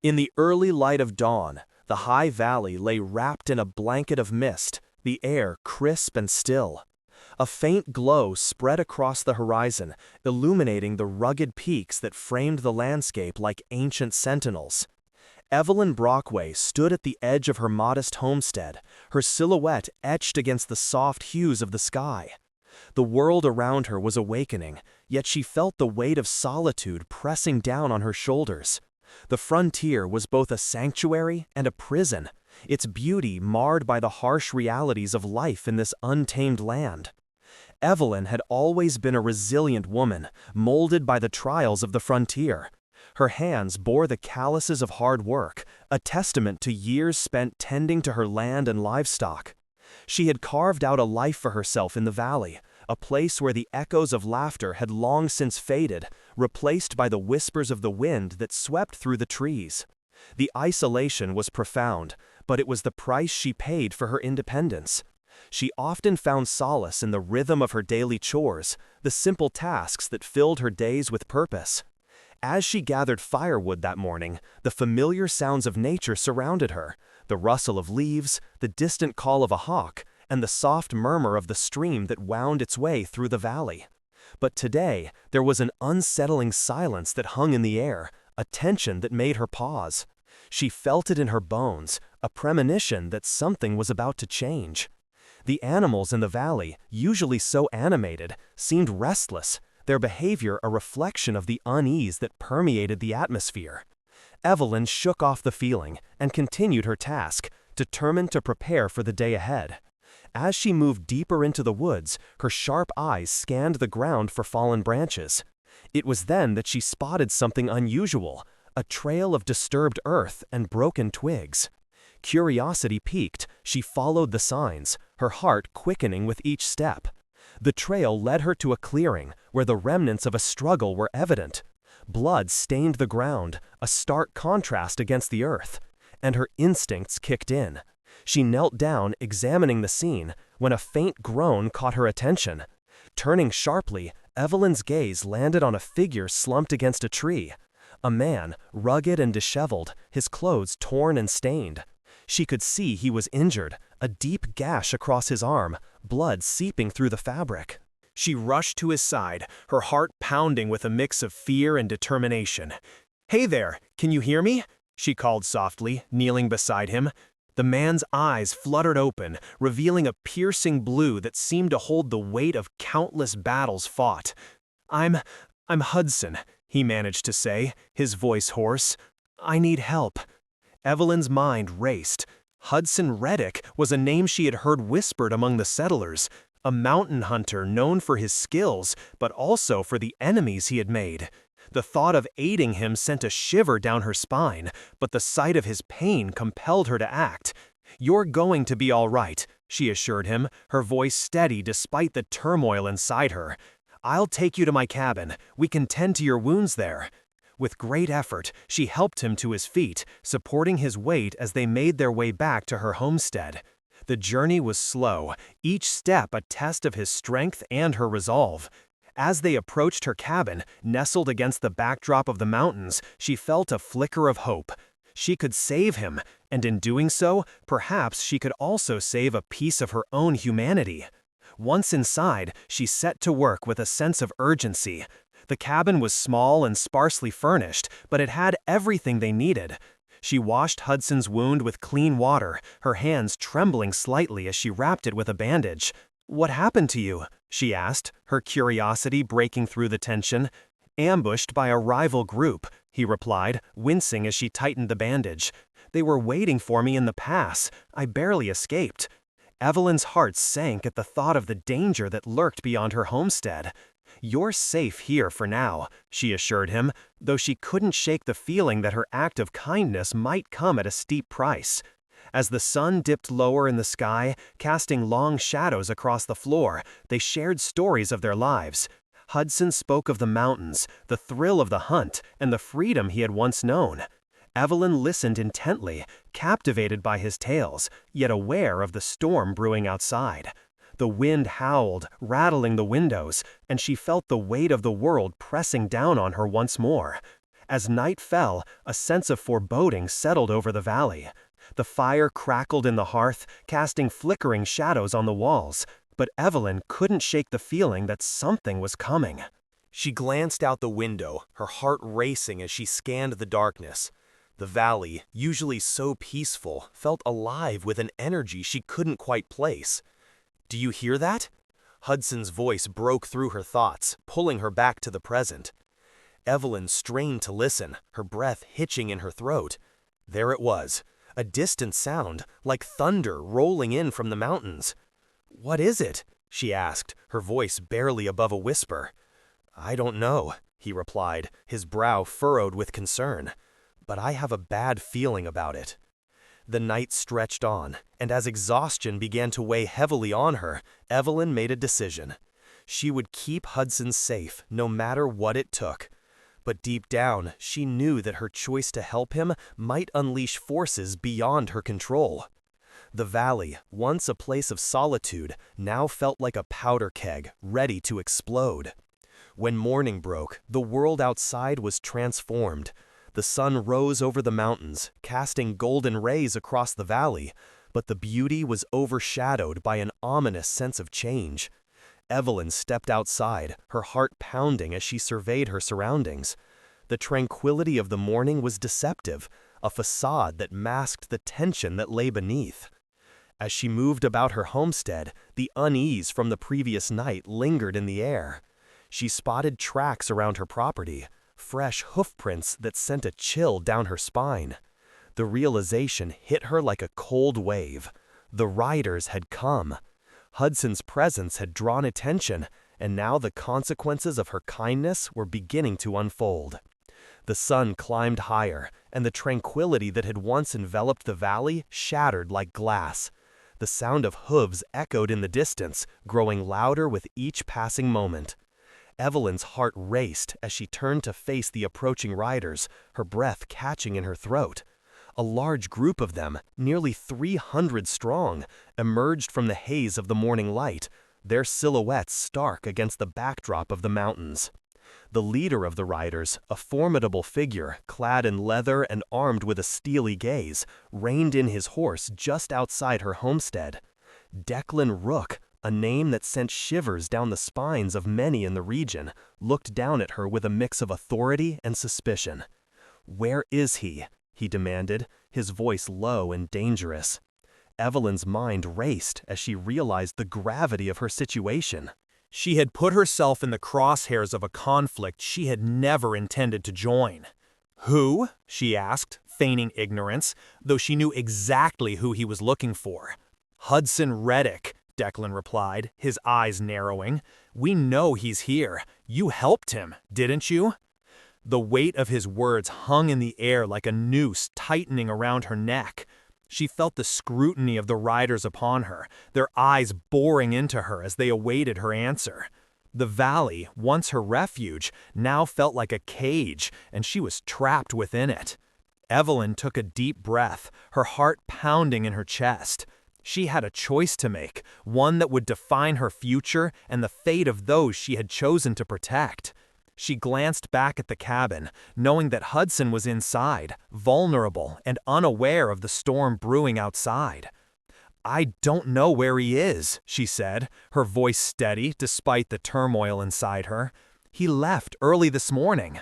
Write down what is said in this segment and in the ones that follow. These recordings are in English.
In the early light of dawn, the high valley lay wrapped in a blanket of mist, the air crisp and still. A faint glow spread across the horizon, illuminating the rugged peaks that framed the landscape like ancient sentinels. Evelyn Brockway stood at the edge of her modest homestead, her silhouette etched against the soft hues of the sky. The world around her was awakening, yet she felt the weight of solitude pressing down on her shoulders. The frontier was both a sanctuary and a prison, its beauty marred by the harsh realities of life in this untamed land. Evelyn had always been a resilient woman, molded by the trials of the frontier. Her hands bore the calluses of hard work, a testament to years spent tending to her land and livestock. She had carved out a life for herself in the valley, a place where the echoes of laughter had long since faded, replaced by the whispers of the wind that swept through the trees. The isolation was profound, but it was the price she paid for her independence. She often found solace in the rhythm of her daily chores, the simple tasks that filled her days with purpose. As she gathered firewood that morning, the familiar sounds of nature surrounded her, the rustle of leaves, the distant call of a hawk, and the soft murmur of the stream that wound its way through the valley. But today, there was an unsettling silence that hung in the air, a tension that made her pause. She felt it in her bones, a premonition that something was about to change. The animals in the valley, usually so animated, seemed restless, their behavior a reflection of the unease that permeated the atmosphere. Evelyn shook off the feeling and continued her task, determined to prepare for the day ahead. As she moved deeper into the woods, her sharp eyes scanned the ground for fallen branches. It was then that she spotted something unusual, a trail of disturbed earth and broken twigs. Curiosity piqued, she followed the signs, her heart quickening with each step. The trail led her to a clearing where the remnants of a struggle were evident. Blood stained the ground, a stark contrast against the earth, and her instincts kicked in. She knelt down, examining the scene, when a faint groan caught her attention. Turning sharply, Evelyn's gaze landed on a figure slumped against a tree. A man, rugged and disheveled, his clothes torn and stained. She could see he was injured, a deep gash across his arm, blood seeping through the fabric. She rushed to his side, her heart pounding with a mix of fear and determination. "Hey there, can you hear me?" she called softly, kneeling beside him. The man's eyes fluttered open, revealing a piercing blue that seemed to hold the weight of countless battles fought. I'm Hudson," he managed to say, his voice hoarse. "I need help." Evelyn's mind raced. Hudson Reddick was a name she had heard whispered among the settlers, a mountain hunter known for his skills, but also for the enemies he had made. The thought of aiding him sent a shiver down her spine, but the sight of his pain compelled her to act. "You're going to be all right," she assured him, her voice steady despite the turmoil inside her. "I'll take you to my cabin. We can tend to your wounds there." With great effort, she helped him to his feet, supporting his weight as they made their way back to her homestead. The journey was slow, each step a test of his strength and her resolve. As they approached her cabin, nestled against the backdrop of the mountains, she felt a flicker of hope. She could save him, and in doing so, perhaps she could also save a piece of her own humanity. Once inside, she set to work with a sense of urgency. The cabin was small and sparsely furnished, but it had everything they needed. She washed Hudson's wound with clean water, her hands trembling slightly as she wrapped it with a bandage. "What happened to you?" she asked, her curiosity breaking through the tension. "Ambushed by a rival group," he replied, wincing as she tightened the bandage. "They were waiting for me in the pass. I barely escaped." Evelyn's heart sank at the thought of the danger that lurked beyond her homestead. "You're safe here for now," she assured him, though she couldn't shake the feeling that her act of kindness might come at a steep price. As the sun dipped lower in the sky, casting long shadows across the floor, they shared stories of their lives. Hudson spoke of the mountains, the thrill of the hunt, and the freedom he had once known. Evelyn listened intently, captivated by his tales, yet aware of the storm brewing outside. The wind howled, rattling the windows, and she felt the weight of the world pressing down on her once more. As night fell, a sense of foreboding settled over the valley. The fire crackled in the hearth, casting flickering shadows on the walls, but Evelyn couldn't shake the feeling that something was coming. She glanced out the window, her heart racing as she scanned the darkness. The valley, usually so peaceful, felt alive with an energy she couldn't quite place. "Do you hear that?" Hudson's voice broke through her thoughts, pulling her back to the present. Evelyn strained to listen, her breath hitching in her throat. There it was, a distant sound, like thunder rolling in from the mountains. "What is it?" she asked, her voice barely above a whisper. "I don't know," he replied, his brow furrowed with concern. "But I have a bad feeling about it." The night stretched on, and as exhaustion began to weigh heavily on her, Evelyn made a decision. She would keep Hudson safe, no matter what it took. But deep down, she knew that her choice to help him might unleash forces beyond her control. The valley, once a place of solitude, now felt like a powder keg, ready to explode. When morning broke, the world outside was transformed. The sun rose over the mountains, casting golden rays across the valley, but the beauty was overshadowed by an ominous sense of change. Evelyn stepped outside, her heart pounding as she surveyed her surroundings. The tranquility of the morning was deceptive, a facade that masked the tension that lay beneath. As she moved about her homestead, the unease from the previous night lingered in the air. She spotted tracks around her property, fresh hoofprints that sent a chill down her spine. The realization hit her like a cold wave. The riders had come. Hudson's presence had drawn attention, and now the consequences of her kindness were beginning to unfold. The sun climbed higher, and the tranquility that had once enveloped the valley shattered like glass. The sound of hooves echoed in the distance, growing louder with each passing moment. Evelyn's heart raced as she turned to face the approaching riders, her breath catching in her throat. A large group of them, nearly 300 strong, emerged from the haze of the morning light, their silhouettes stark against the backdrop of the mountains. The leader of the riders, a formidable figure, clad in leather and armed with a steely gaze, reined in his horse just outside her homestead. Declan Rook, a name that sent shivers down the spines of many in the region, looked down at her with a mix of authority and suspicion. "Where is he?" he demanded, his voice low and dangerous. Evelyn's mind raced as she realized the gravity of her situation. She had put herself in the crosshairs of a conflict she had never intended to join. "Who?" she asked, feigning ignorance, though she knew exactly who he was looking for. "Hudson Reddick," Declan replied, his eyes narrowing. "We know he's here. You helped him, didn't you?" The weight of his words hung in the air like a noose tightening around her neck. She felt the scrutiny of the riders upon her, their eyes boring into her as they awaited her answer. The valley, once her refuge, now felt like a cage, and she was trapped within it. Evelyn took a deep breath, her heart pounding in her chest. She had a choice to make, one that would define her future and the fate of those she had chosen to protect. She glanced back at the cabin, knowing that Hudson was inside, vulnerable and unaware of the storm brewing outside. "I don't know where he is," she said, her voice steady despite the turmoil inside her. "He left early this morning."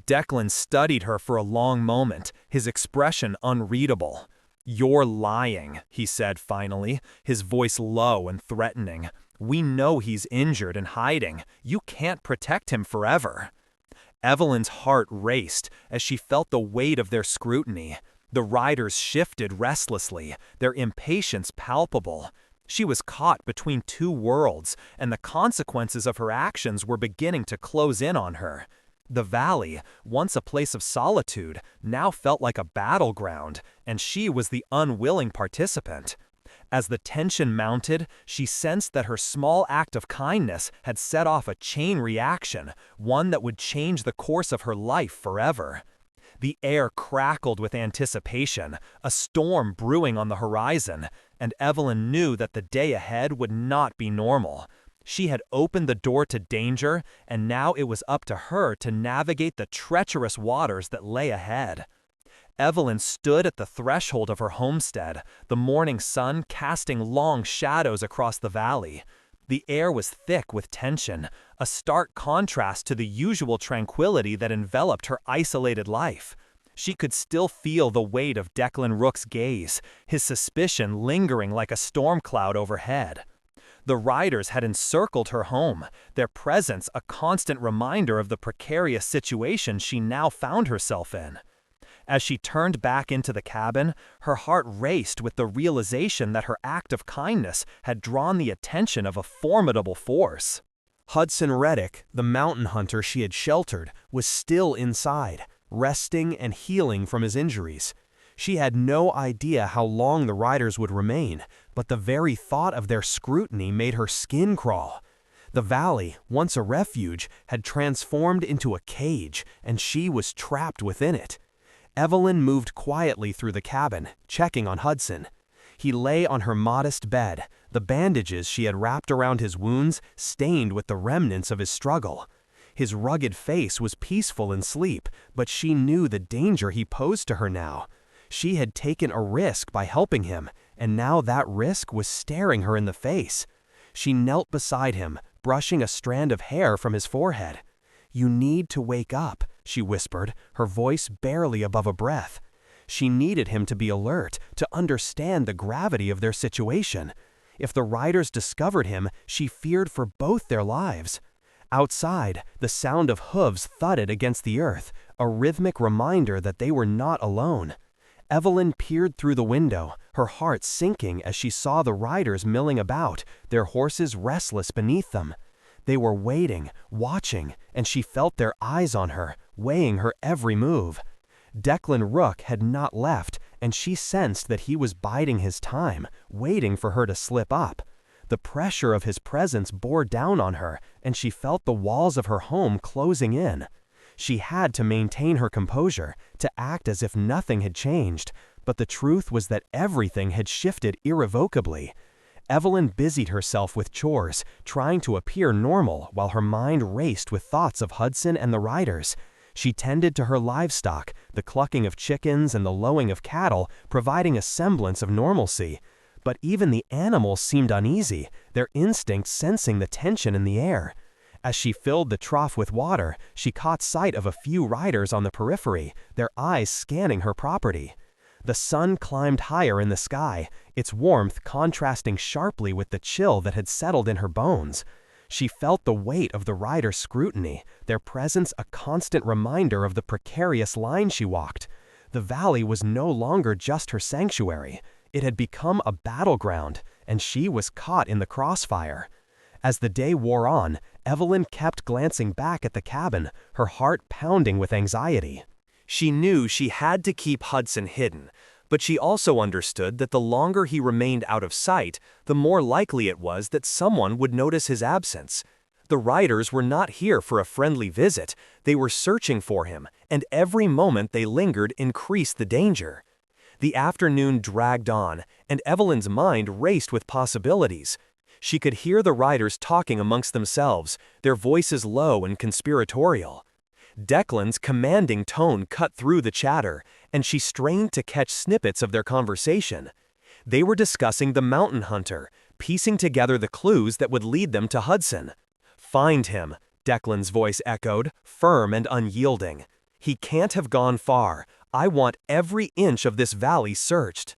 Declan studied her for a long moment, his expression unreadable. "You're lying," he said finally, his voice low and threatening. "We know he's injured and hiding. You can't protect him forever." Evelyn's heart raced as she felt the weight of their scrutiny. The riders shifted restlessly, their impatience palpable. She was caught between two worlds, and the consequences of her actions were beginning to close in on her. The valley, once a place of solitude, now felt like a battleground, and she was the unwilling participant. As the tension mounted, she sensed that her small act of kindness had set off a chain reaction, one that would change the course of her life forever. The air crackled with anticipation, a storm brewing on the horizon, and Evelyn knew that the day ahead would not be normal. She had opened the door to danger, and now it was up to her to navigate the treacherous waters that lay ahead. Evelyn stood at the threshold of her homestead, the morning sun casting long shadows across the valley. The air was thick with tension, a stark contrast to the usual tranquility that enveloped her isolated life. She could still feel the weight of Declan Rook's gaze, his suspicion lingering like a storm cloud overhead. The riders had encircled her home, their presence a constant reminder of the precarious situation she now found herself in. As she turned back into the cabin, her heart raced with the realization that her act of kindness had drawn the attention of a formidable force. Hudson Reddick, the mountain hunter she had sheltered, was still inside, resting and healing from his injuries. She had no idea how long the riders would remain, but the very thought of their scrutiny made her skin crawl. The valley, once a refuge, had transformed into a cage, and she was trapped within it. Evelyn moved quietly through the cabin, checking on Hudson. He lay on her modest bed, the bandages she had wrapped around his wounds stained with the remnants of his struggle. His rugged face was peaceful in sleep, but she knew the danger he posed to her now. She had taken a risk by helping him, and now that risk was staring her in the face. She knelt beside him, brushing a strand of hair from his forehead. "You need to wake up," she whispered, her voice barely above a breath. She needed him to be alert, to understand the gravity of their situation. If the riders discovered him, she feared for both their lives. Outside, the sound of hooves thudded against the earth, a rhythmic reminder that they were not alone. Evelyn peered through the window, her heart sinking as she saw the riders milling about, their horses restless beneath them. They were waiting, watching, and she felt their eyes on her, weighing her every move. Declan Rook had not left, and she sensed that he was biding his time, waiting for her to slip up. The pressure of his presence bore down on her, and she felt the walls of her home closing in. She had to maintain her composure, to act as if nothing had changed, but the truth was that everything had shifted irrevocably. Evelyn busied herself with chores, trying to appear normal while her mind raced with thoughts of Hudson and the riders. She tended to her livestock, the clucking of chickens and the lowing of cattle providing a semblance of normalcy. But even the animals seemed uneasy, their instincts sensing the tension in the air. As she filled the trough with water, she caught sight of a few riders on the periphery, their eyes scanning her property. The sun climbed higher in the sky, its warmth contrasting sharply with the chill that had settled in her bones. She felt the weight of the riders' scrutiny, their presence a constant reminder of the precarious line she walked. The valley was no longer just her sanctuary. It had become a battleground, and she was caught in the crossfire. As the day wore on, Evelyn kept glancing back at the cabin, her heart pounding with anxiety. She knew she had to keep Hudson hidden, but she also understood that the longer he remained out of sight, the more likely it was that someone would notice his absence. The riders were not here for a friendly visit, they were searching for him, and every moment they lingered increased the danger. The afternoon dragged on, and Evelyn's mind raced with possibilities. She could hear the riders talking amongst themselves, their voices low and conspiratorial. Declan's commanding tone cut through the chatter, and she strained to catch snippets of their conversation. They were discussing the mountain hunter, piecing together the clues that would lead them to Hudson. "Find him," Declan's voice echoed, firm and unyielding. "He can't have gone far. I want every inch of this valley searched."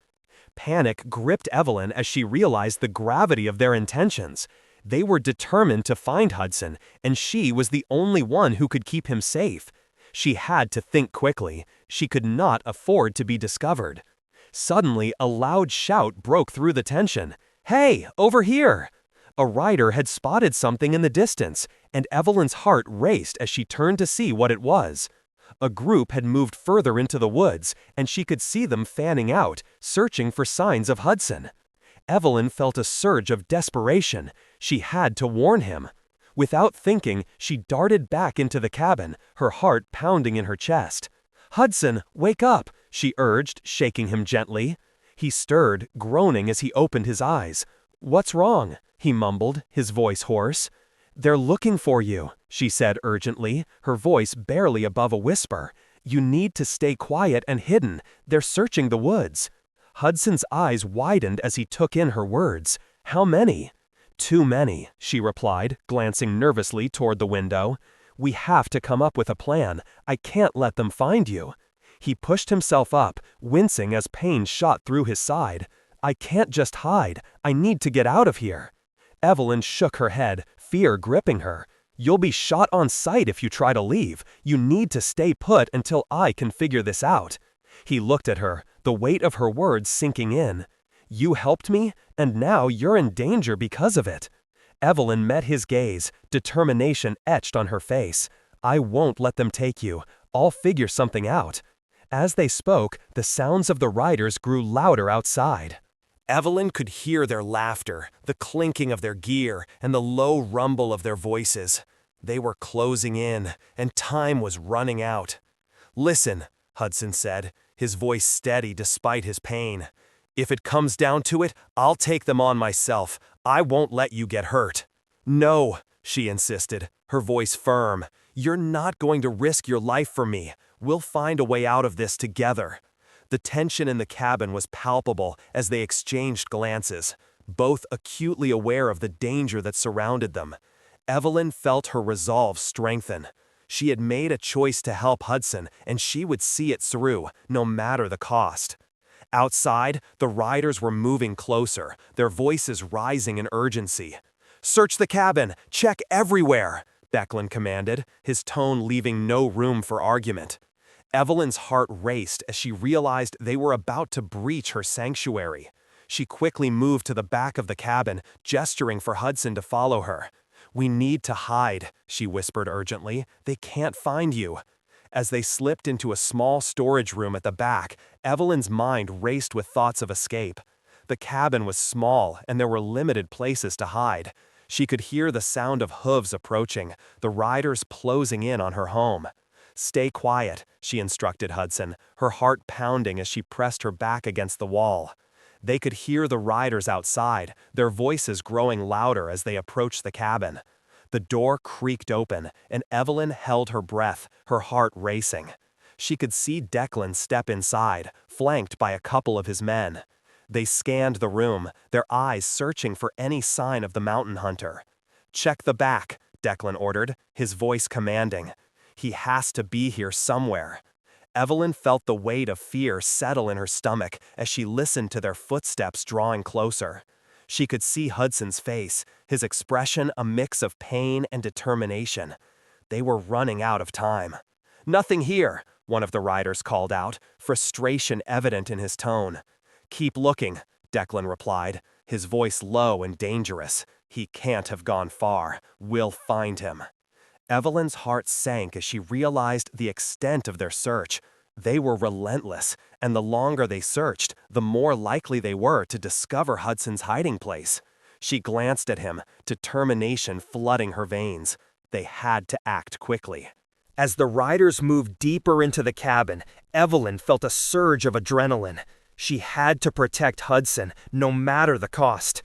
Panic gripped Evelyn as she realized the gravity of their intentions. They were determined to find Hudson, and she was the only one who could keep him safe. She had to think quickly. She could not afford to be discovered. Suddenly, a loud shout broke through the tension. "Hey, over here!" A rider had spotted something in the distance, and Evelyn's heart raced as she turned to see what it was. A group had moved further into the woods, and she could see them fanning out, searching for signs of Hudson. Evelyn felt a surge of desperation. She had to warn him. Without thinking, she darted back into the cabin, her heart pounding in her chest. "Hudson, wake up!" she urged, shaking him gently. He stirred, groaning as he opened his eyes. "What's wrong?" he mumbled, his voice hoarse. "They're looking for you," she said urgently, her voice barely above a whisper. "You need to stay quiet and hidden. They're searching the woods." Hudson's eyes widened as he took in her words. "How many?" "Too many," she replied, glancing nervously toward the window. "We have to come up with a plan. I can't let them find you." He pushed himself up, wincing as pain shot through his side. "I can't just hide. I need to get out of here." Evelyn shook her head, fear gripping her. "You'll be shot on sight if you try to leave. You need to stay put until I can figure this out." He looked at her, the weight of her words sinking in. "You helped me, and now you're in danger because of it." Evelyn met his gaze, determination etched on her face. "I won't let them take you. I'll figure something out." As they spoke, the sounds of the riders grew louder outside. Evelyn could hear their laughter, the clinking of their gear, and the low rumble of their voices. They were closing in, and time was running out. "Listen," Hudson said, his voice steady despite his pain. "If it comes down to it, I'll take them on myself. I won't let you get hurt." "No," she insisted, her voice firm. "You're not going to risk your life for me. We'll find a way out of this together." The tension in the cabin was palpable as they exchanged glances, both acutely aware of the danger that surrounded them. Evelyn felt her resolve strengthen. She had made a choice to help Hudson, and she would see it through, no matter the cost. Outside, the riders were moving closer, their voices rising in urgency. "Search the cabin! Check everywhere!" Declan commanded, his tone leaving no room for argument. Evelyn's heart raced as she realized they were about to breach her sanctuary. She quickly moved to the back of the cabin, gesturing for Hudson to follow her. "We need to hide," she whispered urgently. "They can't find you." As they slipped into a small storage room at the back, Evelyn's mind raced with thoughts of escape. The cabin was small, and there were limited places to hide. She could hear the sound of hooves approaching, the riders closing in on her home. "Stay quiet," she instructed Hudson, her heart pounding as she pressed her back against the wall. They could hear the riders outside, their voices growing louder as they approached the cabin. The door creaked open, and Evelyn held her breath, her heart racing. She could see Declan step inside, flanked by a couple of his men. They scanned the room, their eyes searching for any sign of the mountain hunter. "Check the back," Declan ordered, his voice commanding. "He has to be here somewhere." Evelyn felt the weight of fear settle in her stomach as she listened to their footsteps drawing closer. She could see Hudson's face, his expression a mix of pain and determination. They were running out of time. "Nothing here," one of the riders called out, frustration evident in his tone. "Keep looking," Declan replied, his voice low and dangerous. "He can't have gone far. We'll find him." Evelyn's heart sank as she realized the extent of their search. They were relentless, and the longer they searched, the more likely they were to discover Hudson's hiding place. She glanced at him, determination flooding her veins. They had to act quickly. As the riders moved deeper into the cabin, Evelyn felt a surge of adrenaline. She had to protect Hudson, no matter the cost.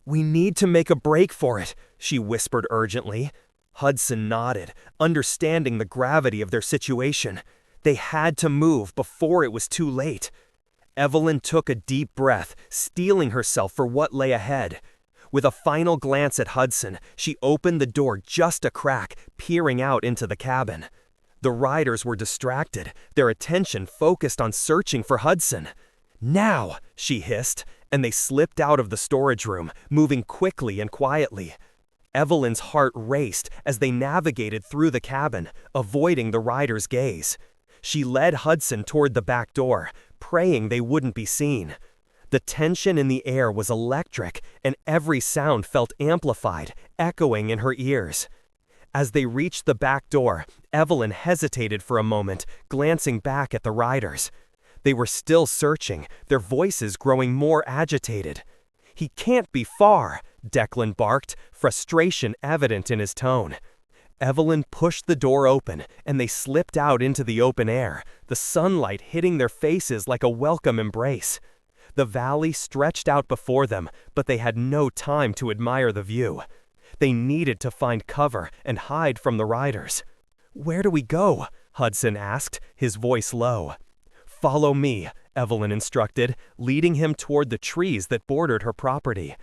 "We need to make a break for it," she whispered urgently. Hudson nodded, understanding the gravity of their situation. They had to move before it was too late. Evelyn took a deep breath, steeling herself for what lay ahead. With a final glance at Hudson, she opened the door just a crack, peering out into the cabin. The riders were distracted, their attention focused on searching for Hudson. "Now!" she hissed, and they slipped out of the storage room, moving quickly and quietly. Evelyn's heart raced as they navigated through the cabin, avoiding the riders' gaze. She led Hudson toward the back door, praying they wouldn't be seen. The tension in the air was electric, and every sound felt amplified, echoing in her ears. As they reached the back door, Evelyn hesitated for a moment, glancing back at the riders. They were still searching, their voices growing more agitated. "He can't be far," Declan barked, frustration evident in his tone. Evelyn pushed the door open, and they slipped out into the open air, the sunlight hitting their faces like a welcome embrace. The valley stretched out before them, but they had no time to admire the view. They needed to find cover and hide from the riders. "Where do we go?" Hudson asked, his voice low. "Follow me," Evelyn instructed, leading him toward the trees that bordered her property.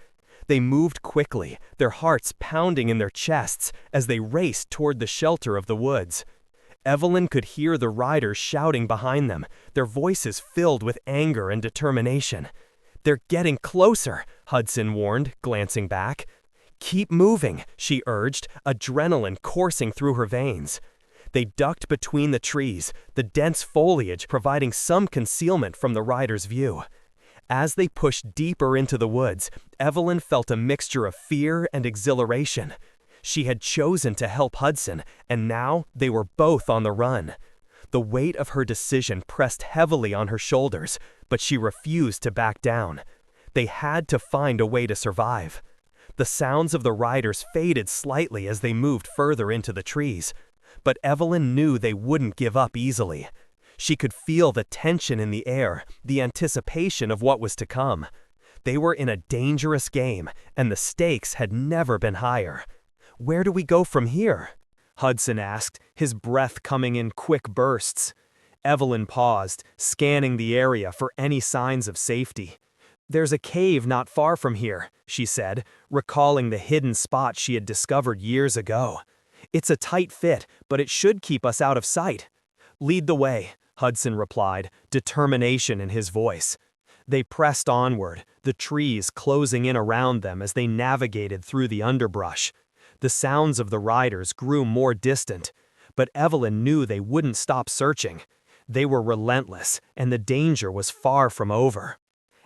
They moved quickly, their hearts pounding in their chests as they raced toward the shelter of the woods. Evelyn could hear the riders shouting behind them, their voices filled with anger and determination. "They're getting closer," Hudson warned, glancing back. "Keep moving," she urged, adrenaline coursing through her veins. They ducked between the trees, the dense foliage providing some concealment from the riders' view. As they pushed deeper into the woods, Evelyn felt a mixture of fear and exhilaration. She had chosen to help Hudson, and now they were both on the run. The weight of her decision pressed heavily on her shoulders, but she refused to back down. They had to find a way to survive. The sounds of the riders faded slightly as they moved further into the trees, but Evelyn knew they wouldn't give up easily. She could feel the tension in the air, the anticipation of what was to come. They were in a dangerous game, and the stakes had never been higher. "Where do we go from here?" Hudson asked, his breath coming in quick bursts. Evelyn paused, scanning the area for any signs of safety. "There's a cave not far from here," she said, recalling the hidden spot she had discovered years ago. "It's a tight fit, but it should keep us out of sight." "Lead the way," Hudson replied, determination in his voice. They pressed onward, the trees closing in around them as they navigated through the underbrush. The sounds of the riders grew more distant, but Evelyn knew they wouldn't stop searching. They were relentless, and the danger was far from over.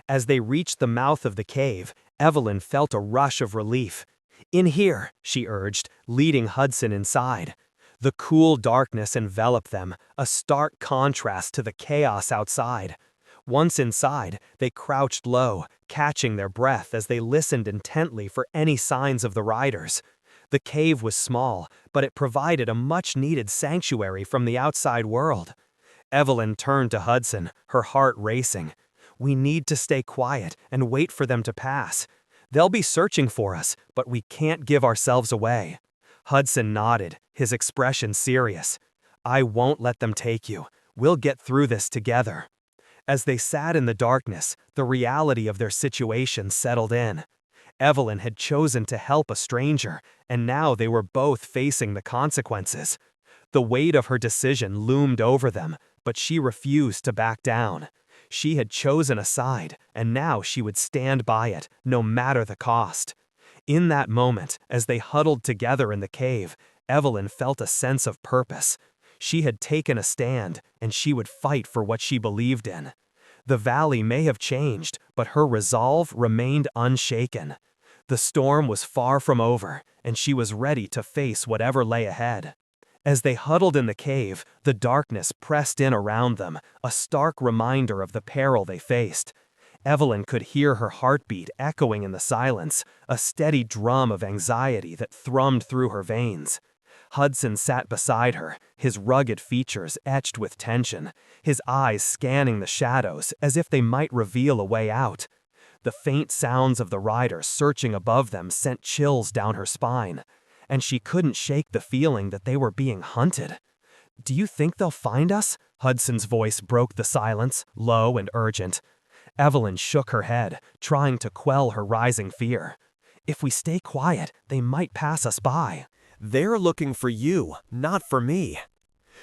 As they reached the mouth of the cave, Evelyn felt a rush of relief. "In here," she urged, leading Hudson inside. The cool darkness enveloped them, a stark contrast to the chaos outside. Once inside, they crouched low, catching their breath as they listened intently for any signs of the riders. The cave was small, but it provided a much-needed sanctuary from the outside world. Evelyn turned to Hudson, her heart racing. "We need to stay quiet and wait for them to pass. They'll be searching for us, but we can't give ourselves away." Hudson nodded, his expression serious. "I won't let them take you. We'll get through this together." As they sat in the darkness, the reality of their situation settled in. Evelyn had chosen to help a stranger, and now they were both facing the consequences. The weight of her decision loomed over them, but she refused to back down. She had chosen a side, and now she would stand by it, no matter the cost. In that moment, as they huddled together in the cave, Evelyn felt a sense of purpose. She had taken a stand, and she would fight for what she believed in. The valley may have changed, but her resolve remained unshaken. The storm was far from over, and she was ready to face whatever lay ahead. As they huddled in the cave, the darkness pressed in around them, a stark reminder of the peril they faced. Evelyn could hear her heartbeat echoing in the silence, a steady drum of anxiety that thrummed through her veins. Hudson sat beside her, his rugged features etched with tension, his eyes scanning the shadows as if they might reveal a way out. The faint sounds of the riders searching above them sent chills down her spine, and she couldn't shake the feeling that they were being hunted. "Do you think they'll find us?" Hudson's voice broke the silence, low and urgent. Evelyn shook her head, trying to quell her rising fear. "If we stay quiet, they might pass us by." "They're looking for you, not for me."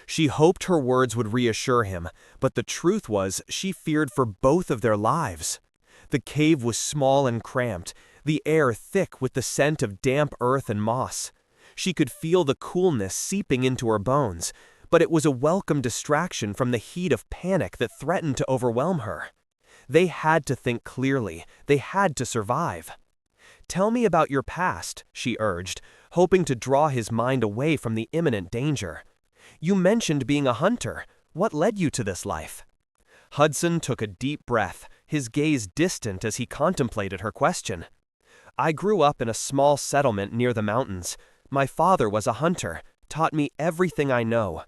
She hoped her words would reassure him, but the truth was she feared for both of their lives. The cave was small and cramped, the air thick with the scent of damp earth and moss. She could feel the coolness seeping into her bones, but it was a welcome distraction from the heat of panic that threatened to overwhelm her. They had to think clearly, they had to survive. "Tell me about your past," she urged, hoping to draw his mind away from the imminent danger. "You mentioned being a hunter. What led you to this life?" Hudson took a deep breath, his gaze distant as he contemplated her question. "I grew up in a small settlement near the mountains. My father was a hunter, taught me everything I know.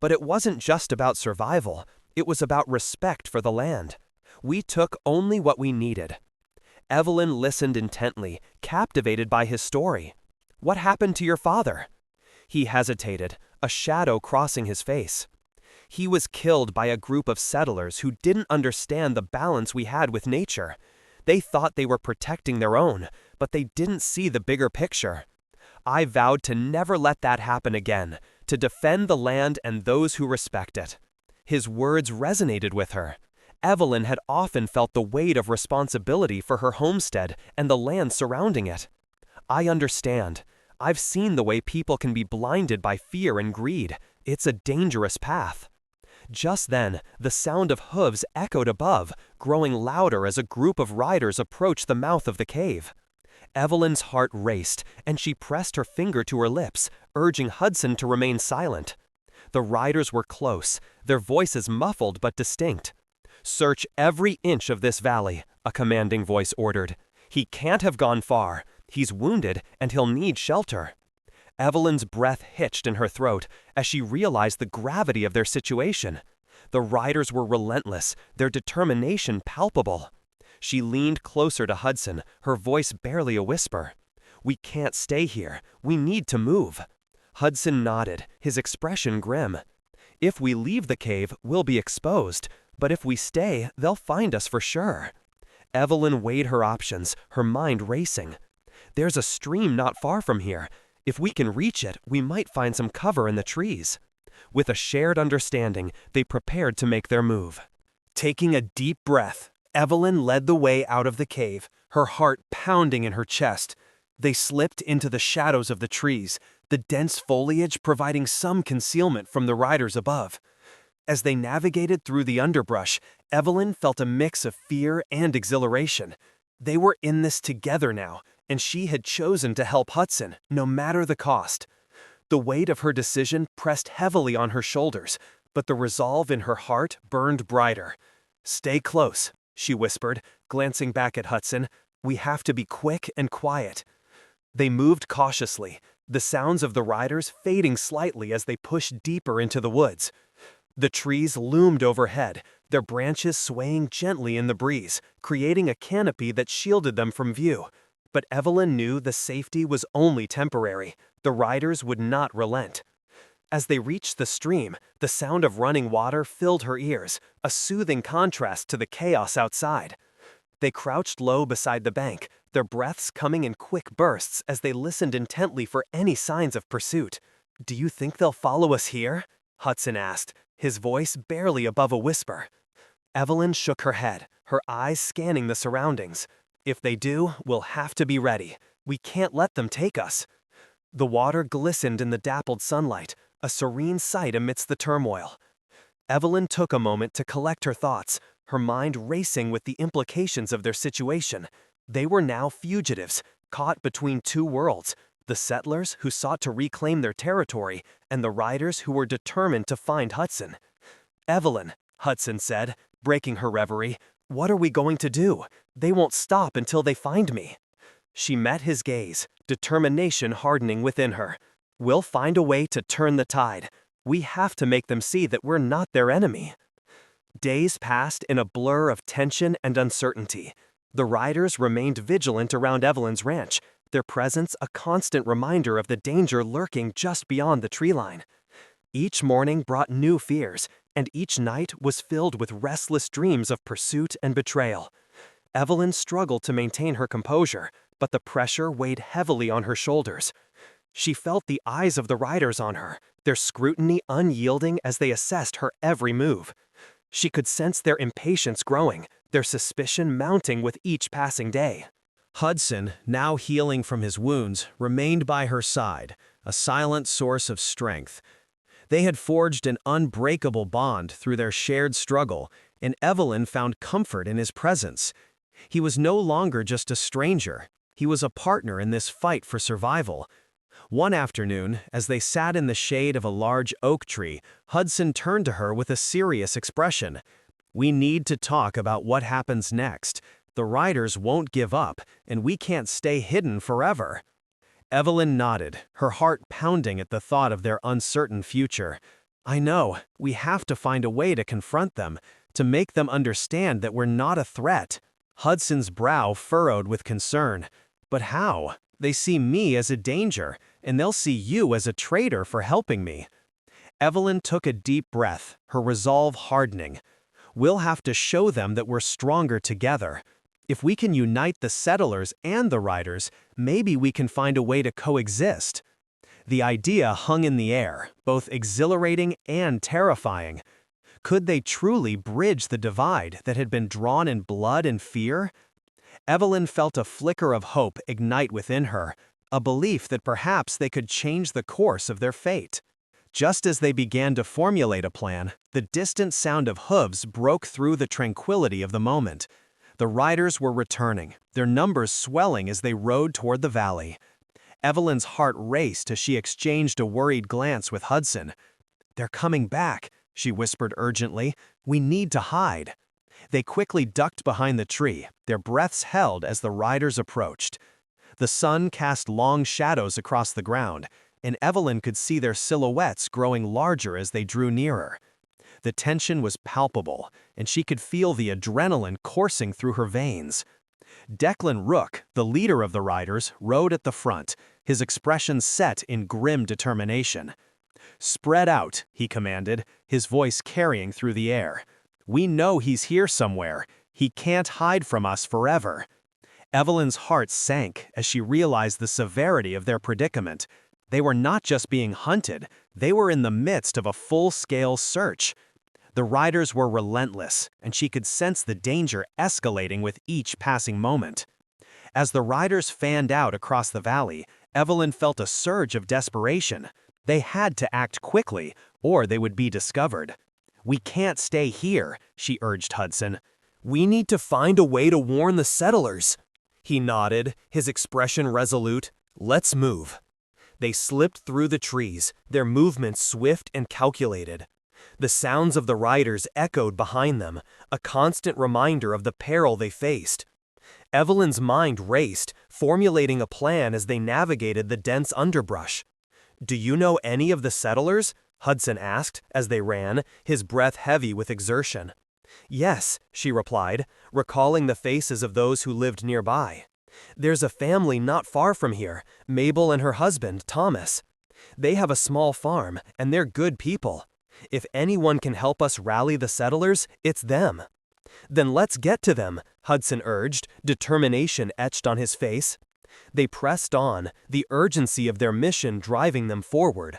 But it wasn't just about survival, it was about respect for the land. We took only what we needed." Evelyn listened intently, captivated by his story. "What happened to your father?" He hesitated, a shadow crossing his face. "He was killed by a group of settlers who didn't understand the balance we had with nature. They thought they were protecting their own, but they didn't see the bigger picture. I vowed to never let that happen again, to defend the land and those who respect it." His words resonated with her. Evelyn had often felt the weight of responsibility for her homestead and the land surrounding it. "I understand. I've seen the way people can be blinded by fear and greed. It's a dangerous path." Just then, the sound of hooves echoed above, growing louder as a group of riders approached the mouth of the cave. Evelyn's heart raced, and she pressed her finger to her lips, urging Hudson to remain silent. The riders were close, their voices muffled but distinct. "Search every inch of this valley," a commanding voice ordered. "He can't have gone far. He's wounded, and he'll need shelter." Evelyn's breath hitched in her throat as she realized the gravity of their situation. The riders were relentless, their determination palpable. She leaned closer to Hudson, her voice barely a whisper. "We can't stay here. We need to move." Hudson nodded, his expression grim. "If we leave the cave, we'll be exposed, but if we stay, they'll find us for sure." Evelyn weighed her options, her mind racing. "There's a stream not far from here. If we can reach it, we might find some cover in the trees." With a shared understanding, they prepared to make their move. Taking a deep breath, Evelyn led the way out of the cave, her heart pounding in her chest. They slipped into the shadows of the trees, the dense foliage providing some concealment from the riders above. As they navigated through the underbrush, Evelyn felt a mix of fear and exhilaration. They were in this together now, and she had chosen to help Hudson, no matter the cost. The weight of her decision pressed heavily on her shoulders, but the resolve in her heart burned brighter. "Stay close," she whispered, glancing back at Hudson. "We have to be quick and quiet." They moved cautiously, the sounds of the riders fading slightly as they pushed deeper into the woods. The trees loomed overhead, their branches swaying gently in the breeze, creating a canopy that shielded them from view. But Evelyn knew the safety was only temporary. The riders would not relent. As they reached the stream, the sound of running water filled her ears, a soothing contrast to the chaos outside. They crouched low beside the bank, their breaths coming in quick bursts as they listened intently for any signs of pursuit. "Do you think they'll follow us here?" Hudson asked, his voice barely above a whisper. Evelyn shook her head, her eyes scanning the surroundings. "If they do, we'll have to be ready. We can't let them take us." The water glistened in the dappled sunlight, a serene sight amidst the turmoil. Evelyn took a moment to collect her thoughts, her mind racing with the implications of their situation. They were now fugitives, caught between two worlds, the settlers who sought to reclaim their territory and the riders who were determined to find Hudson. "Evelyn," Hudson said, breaking her reverie, "what are we going to do? They won't stop until they find me." She met his gaze, determination hardening within her. "We'll find a way to turn the tide. We have to make them see that we're not their enemy." Days passed in a blur of tension and uncertainty. The riders remained vigilant around Evelyn's ranch, their presence a constant reminder of the danger lurking just beyond the tree line. Each morning brought new fears, and each night was filled with restless dreams of pursuit and betrayal. Evelyn struggled to maintain her composure, but the pressure weighed heavily on her shoulders. She felt the eyes of the riders on her, their scrutiny unyielding as they assessed her every move. She could sense their impatience growing, their suspicion mounting with each passing day. Hudson, now healing from his wounds, remained by her side, a silent source of strength. They had forged an unbreakable bond through their shared struggle, and Evelyn found comfort in his presence. He was no longer just a stranger. He was a partner in this fight for survival. One afternoon, as they sat in the shade of a large oak tree, Hudson turned to her with a serious expression. "We need to talk about what happens next. The riders won't give up, and we can't stay hidden forever." Evelyn nodded, her heart pounding at the thought of their uncertain future. "I know. We have to find a way to confront them. to make them understand that we're not a threat. Hudson's brow furrowed with concern. But how? They see me as a danger, and they'll see you as a traitor for helping me. Evelyn took a deep breath, her resolve hardening. We'll have to show them that we're stronger together. If we can unite the settlers and the riders, maybe we can find a way to coexist. The idea hung in the air, both exhilarating and terrifying. Could they truly bridge the divide that had been drawn in blood and fear? Evelyn felt a flicker of hope ignite within her, a belief that perhaps they could change the course of their fate. Just as they began to formulate a plan, the distant sound of hooves broke through the tranquility of the moment. The riders were returning, their numbers swelling as they rode toward the valley. Evelyn's heart raced as she exchanged a worried glance with Hudson. "They're coming back," she whispered urgently. "We need to hide." They quickly ducked behind the tree, their breaths held as the riders approached. The sun cast long shadows across the ground, and Evelyn could see their silhouettes growing larger as they drew nearer. The tension was palpable, and she could feel the adrenaline coursing through her veins. Declan Rook, the leader of the riders, rode at the front, his expression set in grim determination. "Spread out," he commanded, his voice carrying through the air. "We know he's here somewhere. He can't hide from us forever." Evelyn's heart sank as she realized the severity of their predicament. They were not just being hunted, they were in the midst of a full-scale search. The riders were relentless, and she could sense the danger escalating with each passing moment. As the riders fanned out across the valley, Evelyn felt a surge of desperation. They had to act quickly, or they would be discovered. "We can't stay here," she urged Hudson. "We need to find a way to warn the settlers." He nodded, his expression resolute. "Let's move." They slipped through the trees, their movements swift and calculated. The sounds of the riders echoed behind them, a constant reminder of the peril they faced. Evelyn's mind raced, formulating a plan as they navigated the dense underbrush. "Do you know any of the settlers?" Hudson asked as they ran, his breath heavy with exertion. "Yes," she replied, recalling the faces of those who lived nearby. "There's a family not far from here, Mabel and her husband, Thomas. They have a small farm, and they're good people. If anyone can help us rally the settlers, it's them." "Then let's get to them," Hudson urged, determination etched on his face. They pressed on, the urgency of their mission driving them forward.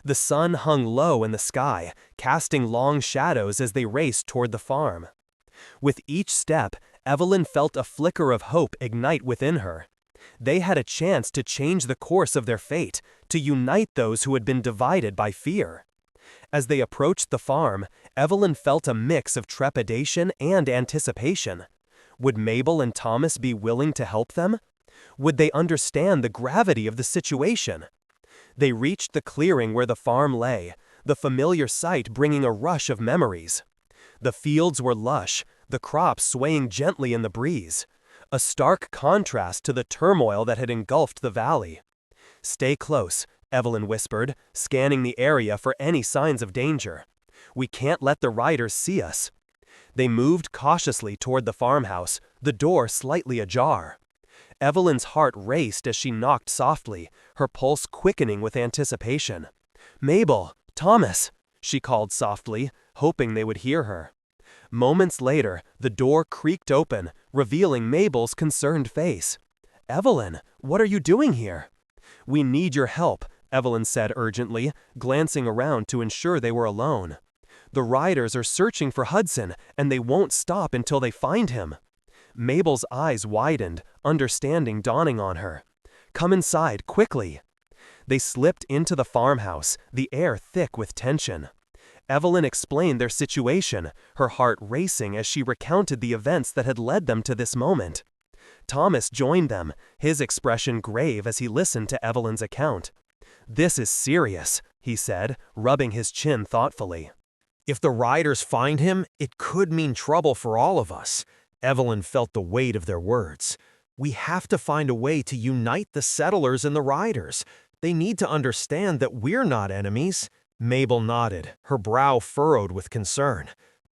The sun hung low in the sky, casting long shadows as they raced toward the farm. With each step, Evelyn felt a flicker of hope ignite within her. They had a chance to change the course of their fate, to unite those who had been divided by fear. As they approached the farm, Evelyn felt a mix of trepidation and anticipation. Would Mabel and Thomas be willing to help them? Would they understand the gravity of the situation? They reached the clearing where the farm lay, the familiar sight bringing a rush of memories. The fields were lush, the crops swaying gently in the breeze, a stark contrast to the turmoil that had engulfed the valley. "Stay close," Evelyn whispered, scanning the area for any signs of danger. "We can't let the riders see us." They moved cautiously toward the farmhouse, the door slightly ajar. Evelyn's heart raced as she knocked softly, her pulse quickening with anticipation. "Mabel! Thomas!" she called softly, hoping they would hear her. Moments later, the door creaked open, revealing Mabel's concerned face. "Evelyn, what are you doing here?" "We need your help," Evelyn said urgently, glancing around to ensure they were alone. "The riders are searching for Hudson, and they won't stop until they find him." Mabel's eyes widened, understanding dawning on her. "Come inside, quickly." They slipped into the farmhouse, the air thick with tension. Evelyn explained their situation, her heart racing as she recounted the events that had led them to this moment. Thomas joined them, his expression grave as he listened to Evelyn's account. "This is serious," he said, rubbing his chin thoughtfully. "If the riders find him, it could mean trouble for all of us." Evelyn felt the weight of their words. "We have to find a way to unite the settlers and the riders. They need to understand that we're not enemies." Mabel nodded, her brow furrowed with concern.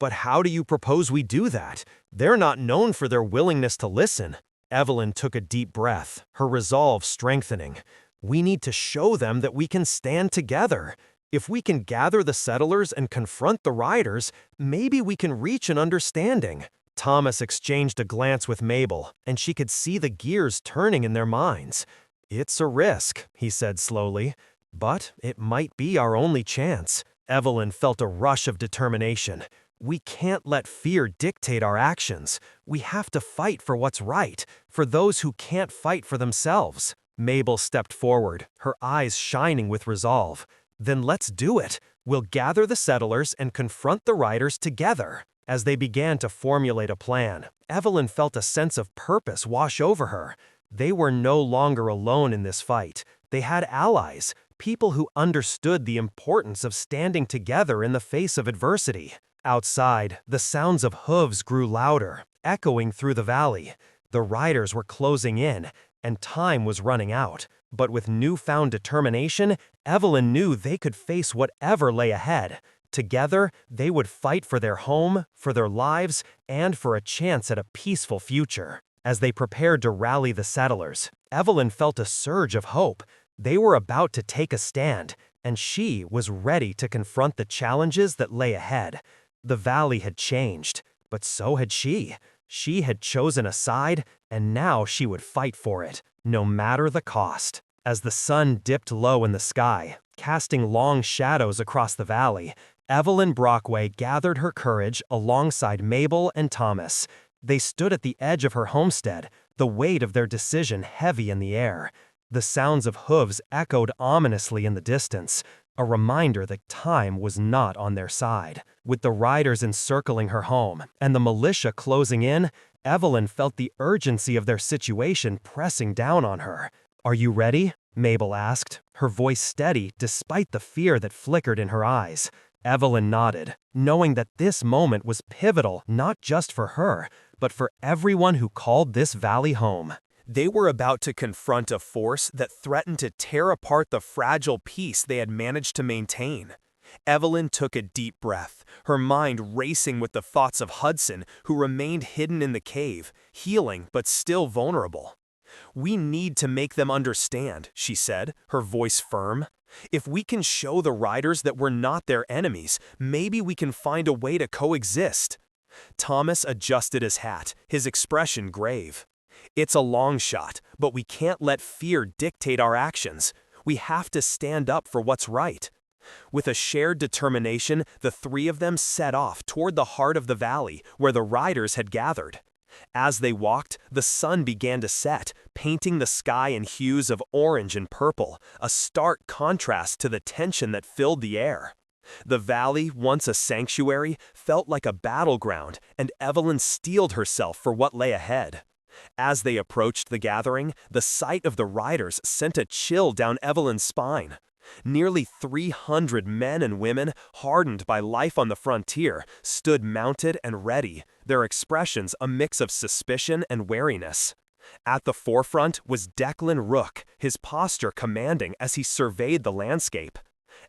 But how do you propose we do that? They're not known for their willingness to listen. Evelyn took a deep breath, her resolve strengthening. We need to show them that we can stand together. If we can gather the settlers and confront the riders, maybe we can reach an understanding. Thomas exchanged a glance with Mabel, and she could see the gears turning in their minds. It's a risk, he said slowly, but it might be our only chance. Evelyn felt a rush of determination. We can't let fear dictate our actions. We have to fight for what's right, for those who can't fight for themselves. Mabel stepped forward, her eyes shining with resolve. Then let's do it. We'll gather the settlers and confront the riders together. As they began to formulate a plan, Evelyn felt a sense of purpose wash over her. They were no longer alone in this fight. They had allies, people who understood the importance of standing together in the face of adversity. Outside, the sounds of hooves grew louder, echoing through the valley. The riders were closing in, and time was running out. But with newfound determination, Evelyn knew they could face whatever lay ahead. Together, they would fight for their home, for their lives, and for a chance at a peaceful future. As they prepared to rally the settlers, Evelyn felt a surge of hope. They were about to take a stand, and she was ready to confront the challenges that lay ahead. The valley had changed, but so had she. She had chosen a side, and now she would fight for it, no matter the cost. As the sun dipped low in the sky, casting long shadows across the valley, Evelyn Brockway gathered her courage alongside Mabel and Thomas. They stood at the edge of her homestead, the weight of their decision heavy in the air. The sounds of hooves echoed ominously in the distance, a reminder that time was not on their side. With the riders encircling her home and the militia closing in, Evelyn felt the urgency of their situation pressing down on her. "Are you ready?" Mabel asked, her voice steady despite the fear that flickered in her eyes. Evelyn nodded, knowing that this moment was pivotal not just for her, but for everyone who called this valley home. They were about to confront a force that threatened to tear apart the fragile peace they had managed to maintain. Evelyn took a deep breath, her mind racing with the thoughts of Hudson, who remained hidden in the cave, healing but still vulnerable. "We need to make them understand," she said, her voice firm. "If we can show the riders that we're not their enemies, maybe we can find a way to coexist." Thomas adjusted his hat, his expression grave. "It's a long shot, but we can't let fear dictate our actions. We have to stand up for what's right." With a shared determination, the three of them set off toward the heart of the valley, where the riders had gathered. As they walked, the sun began to set, painting the sky in hues of orange and purple, a stark contrast to the tension that filled the air. The valley, once a sanctuary, felt like a battleground, and Evelyn steeled herself for what lay ahead. As they approached the gathering, the sight of the riders sent a chill down Evelyn's spine. Nearly 300 men and women, hardened by life on the frontier, stood mounted and ready, their expressions a mix of suspicion and wariness. At the forefront was Declan Rook, his posture commanding as he surveyed the landscape.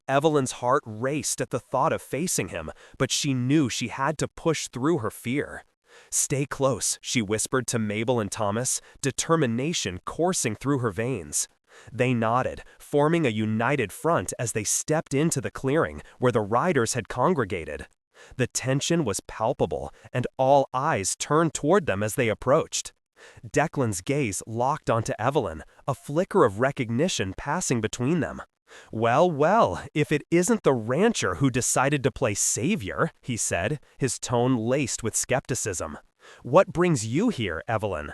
Evelyn's heart raced at the thought of facing him, but she knew she had to push through her fear. "Stay close," she whispered to Mabel and Thomas, determination coursing through her veins. They nodded, forming a united front as they stepped into the clearing where the riders had congregated. The tension was palpable, and all eyes turned toward them as they approached. Declan's gaze locked onto Evelyn, a flicker of recognition passing between them. "Well, well, if it isn't the rancher who decided to play savior," he said, his tone laced with skepticism. "What brings you here, Evelyn?"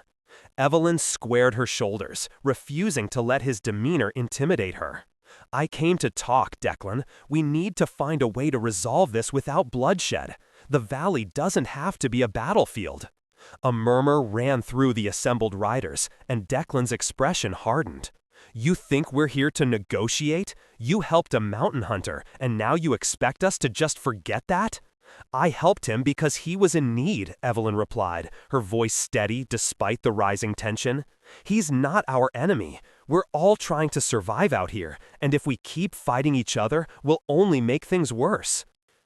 Evelyn squared her shoulders, refusing to let his demeanor intimidate her. "I came to talk, Declan. We need to find a way to resolve this without bloodshed. The valley doesn't have to be a battlefield." A murmur ran through the assembled riders, and Declan's expression hardened. "You think we're here to negotiate? You helped a mountain hunter, and now you expect us to just forget that?" "I helped him because he was in need," Evelyn replied, her voice steady despite the rising tension. "He's not our enemy. We're all trying to survive out here, and if we keep fighting each other, we'll only make things worse."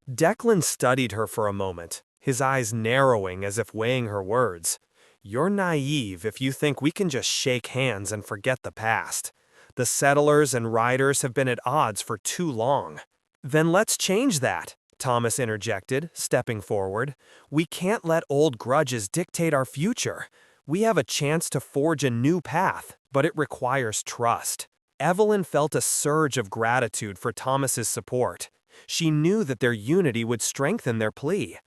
Declan studied her for a moment, his eyes narrowing as if weighing her words. "You're naive if you think we can just shake hands and forget the past. The settlers and riders have been at odds for too long." "Then let's change that," Thomas interjected, stepping forward. "We can't let old grudges dictate our future. We have a chance to forge a new path, but it requires trust." Evelyn felt a surge of gratitude for Thomas's support. She knew that their unity would strengthen their plea.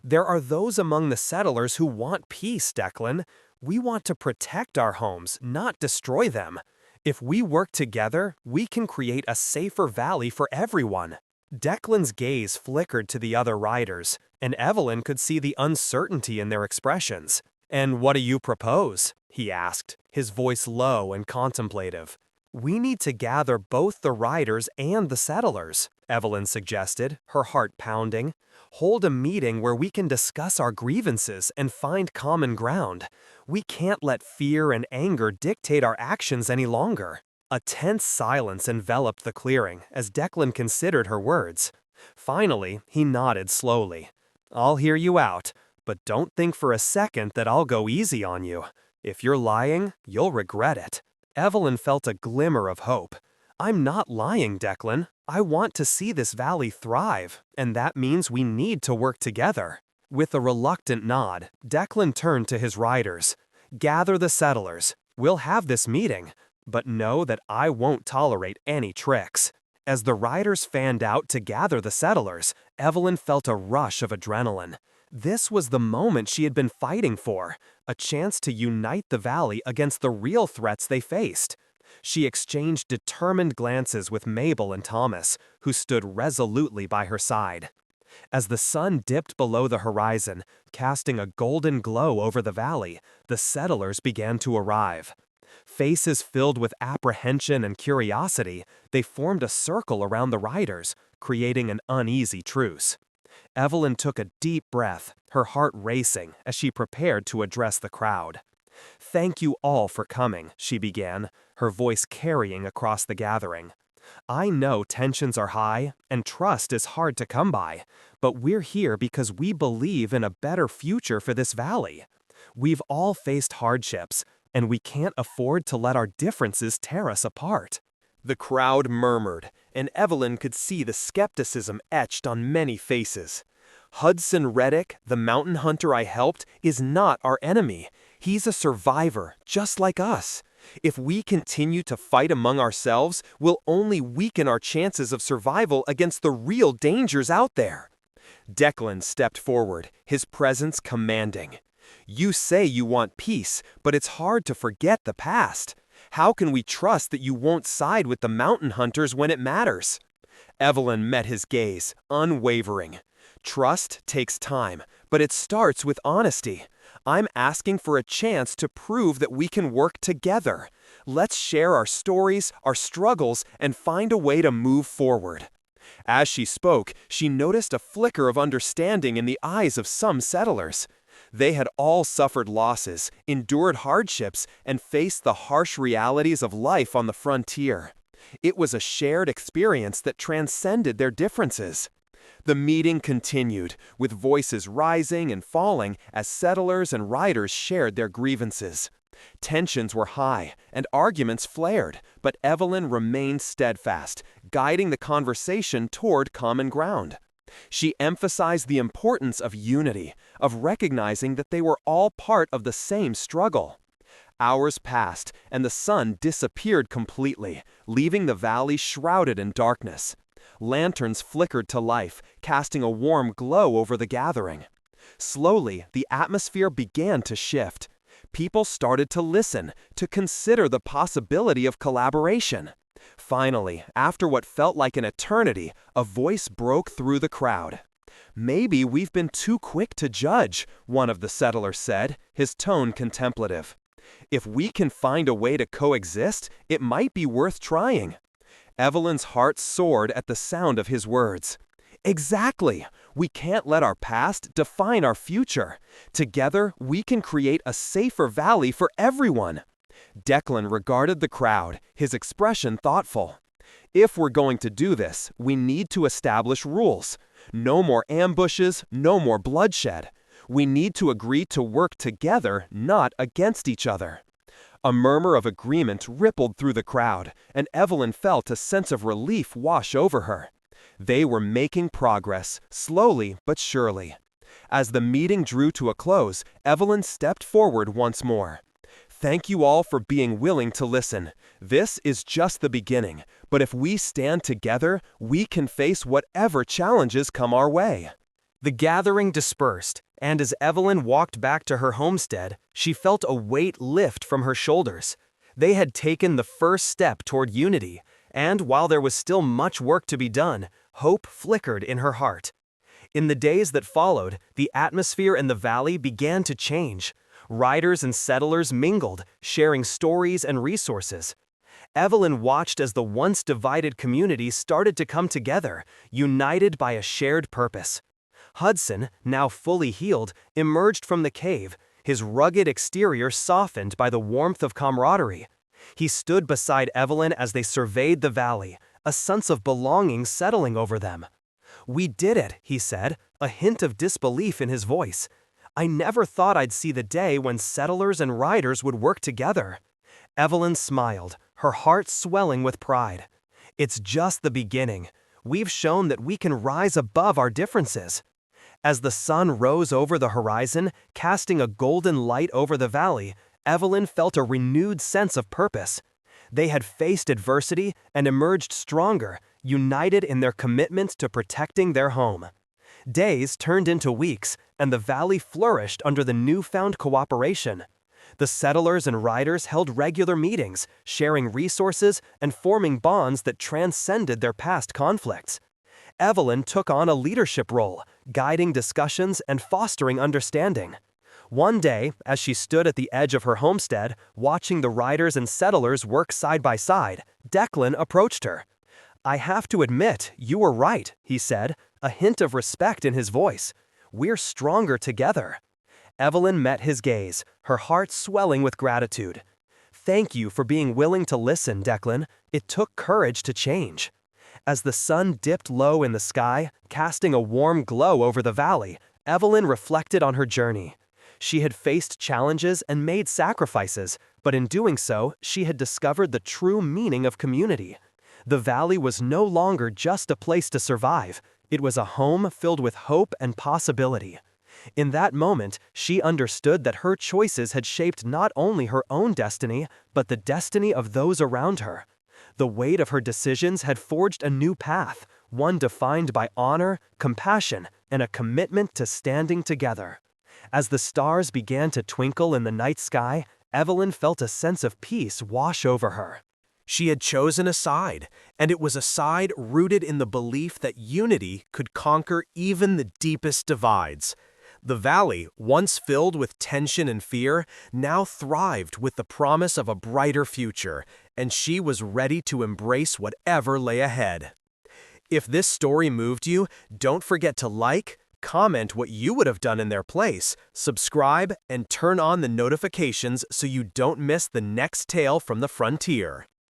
"There are those among the settlers who want peace, Declan. We want to protect our homes, not destroy them. If we work together, we can create a safer valley for everyone." Declan's gaze flickered to the other riders, and Evelyn could see the uncertainty in their expressions. "And what do you propose?" he asked, his voice low and contemplative. "We need to gather both the riders and the settlers," Evelyn suggested, her heart pounding. "Hold a meeting where we can discuss our grievances and find common ground. We can't let fear and anger dictate our actions any longer." A tense silence enveloped the clearing as Declan considered her words. Finally, he nodded slowly. "I'll hear you out, but don't think for a second that I'll go easy on you. If you're lying, you'll regret it." Evelyn felt a glimmer of hope. "I'm not lying, Declan. I want to see this valley thrive, and that means we need to work together." With a reluctant nod, Declan turned to his riders. "Gather the settlers. We'll have this meeting, but know that I won't tolerate any tricks." As the riders fanned out to gather the settlers, Evelyn felt a rush of adrenaline. This was the moment she had been fighting for, a chance to unite the valley against the real threats they faced. She exchanged determined glances with Mabel and Thomas, who stood resolutely by her side. As the sun dipped below the horizon, casting a golden glow over the valley, the settlers began to arrive. Faces filled with apprehension and curiosity, they formed a circle around the riders, creating an uneasy truce. Evelyn took a deep breath, her heart racing as she prepared to address the crowd. "Thank you all for coming," she began, her voice carrying across the gathering. "I know tensions are high and trust is hard to come by, but we're here because we believe in a better future for this valley. We've all faced hardships, and we can't afford to let our differences tear us apart." The crowd murmured, and Evelyn could see the skepticism etched on many faces. "Hudson Reddick, the mountain hunter I helped, is not our enemy. He's a survivor, just like us. If we continue to fight among ourselves, we'll only weaken our chances of survival against the real dangers out there." Declan stepped forward, his presence commanding. "You say you want peace, but it's hard to forget the past. How can we trust that you won't side with the mountain hunters when it matters?" Evelyn met his gaze, unwavering. "Trust takes time, but it starts with honesty. I'm asking for a chance to prove that we can work together. Let's share our stories, our struggles, and find a way to move forward." As she spoke, she noticed a flicker of understanding in the eyes of some settlers. They had all suffered losses, endured hardships, and faced the harsh realities of life on the frontier. It was a shared experience that transcended their differences. The meeting continued, with voices rising and falling as settlers and riders shared their grievances. Tensions were high, and arguments flared, but Evelyn remained steadfast, guiding the conversation toward common ground. She emphasized the importance of unity, of recognizing that they were all part of the same struggle. Hours passed, and the sun disappeared completely, leaving the valley shrouded in darkness. Lanterns flickered to life, casting a warm glow over the gathering. Slowly, the atmosphere began to shift. People started to listen, to consider the possibility of collaboration. Finally, after what felt like an eternity, a voice broke through the crowd. "Maybe we've been too quick to judge," one of the settlers said, his tone contemplative. "If we can find a way to coexist, it might be worth trying." Evelyn's heart soared at the sound of his words. "Exactly! We can't let our past define our future. Together, we can create a safer valley for everyone." Declan regarded the crowd, his expression thoughtful. "If we're going to do this, we need to establish rules. No more ambushes, no more bloodshed. We need to agree to work together, not against each other. A murmur of agreement rippled through the crowd, and Evelyn felt a sense of relief wash over her. They were making progress, slowly but surely. As the meeting drew to a close, Evelyn stepped forward once more. Thank you all for being willing to listen. This is just the beginning, but if we stand together, we can face whatever challenges come our way. The gathering dispersed, and as Evelyn walked back to her homestead, she felt a weight lift from her shoulders. They had taken the first step toward unity, and while there was still much work to be done, hope flickered in her heart. In the days that followed, the atmosphere in the valley began to change. Riders and settlers mingled, sharing stories and resources. Evelyn watched as the once divided community started to come together, united by a shared purpose. Hudson, now fully healed, emerged from the cave, his rugged exterior softened by the warmth of camaraderie. He stood beside Evelyn as they surveyed the valley, a sense of belonging settling over them. "We did it," he said, a hint of disbelief in his voice. "I never thought I'd see the day when settlers and riders would work together." Evelyn smiled, her heart swelling with pride. "It's just the beginning. We've shown that we can rise above our differences." As the sun rose over the horizon, casting a golden light over the valley, Evelyn felt a renewed sense of purpose. They had faced adversity and emerged stronger, united in their commitment to protecting their home. Days turned into weeks, and the valley flourished under the newfound cooperation. The settlers and riders held regular meetings, sharing resources and forming bonds that transcended their past conflicts. Evelyn took on a leadership role, guiding discussions and fostering understanding. One day, as she stood at the edge of her homestead, watching the riders and settlers work side by side, Declan approached her. "I have to admit, you were right," he said, a hint of respect in his voice. "We're stronger together." Evelyn met his gaze, her heart swelling with gratitude. "Thank you for being willing to listen, Declan. It took courage to change." As the sun dipped low in the sky, casting a warm glow over the valley, Evelyn reflected on her journey. She had faced challenges and made sacrifices, but in doing so, she had discovered the true meaning of community. The valley was no longer just a place to survive. It was a home filled with hope and possibility. In that moment, she understood that her choices had shaped not only her own destiny, but the destiny of those around her. The weight of her decisions had forged a new path, one defined by honor, compassion, and a commitment to standing together. As the stars began to twinkle in the night sky, Evelyn felt a sense of peace wash over her. She had chosen a side, and it was a side rooted in the belief that unity could conquer even the deepest divides. The valley, once filled with tension and fear, now thrived with the promise of a brighter future, and she was ready to embrace whatever lay ahead. If this story moved you, don't forget to like, comment what you would have done in their place, subscribe, and turn on the notifications so you don't miss the next tale from the frontier.